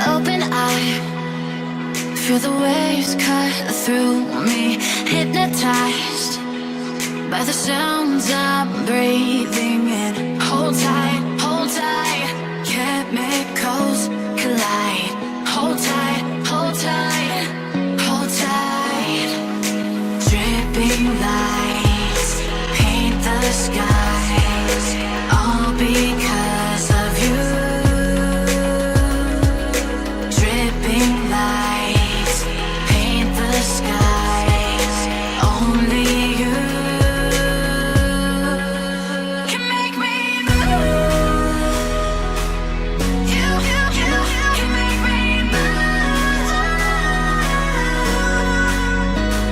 Open eye, feel the waves cut through me. Hypnotized by the sounds I'm breathing in. Hold tight, chemicals collide. Hold tight, hold tight, hold tight. Dripping lights paint the skies, all because of you. Dripping lights paint the skies, only you can make me move. You can make me move.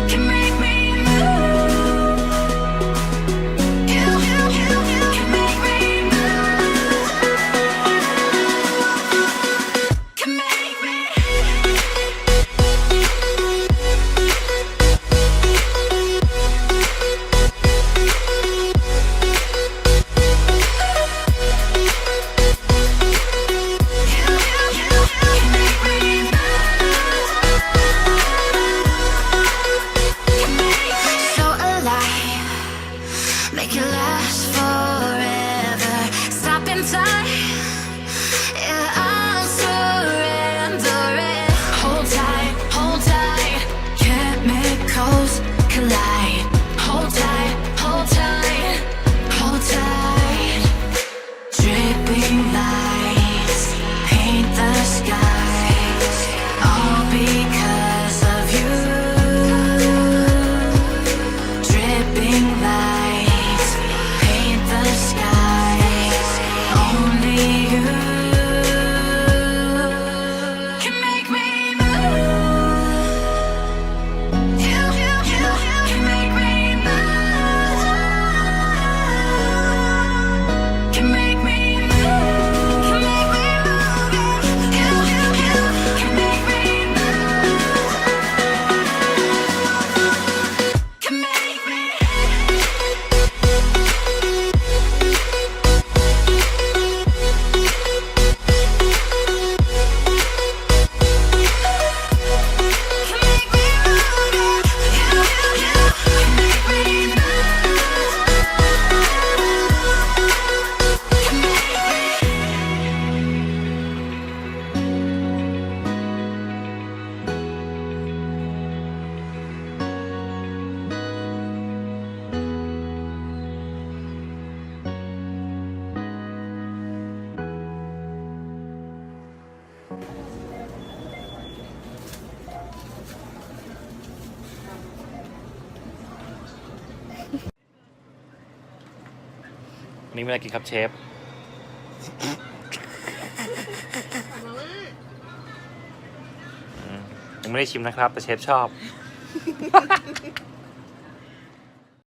Can make me move. You can make me move. Can make me. So alive, make it last forever. Stop in time, yeah, I'll surrender it. Hold tight, chemicals collide. Hold tight, hold tight, hold tight. Dripping lights paint the skies, all because of you. Dripping lights paint the skies, only you can make me move. You can make me move. Can make me move. Can make me move. You can make me move. Can make me.นี่ไม่ได้กินครับเชฟยังไม่ได้ชิมนะครับแต่เชฟชอบ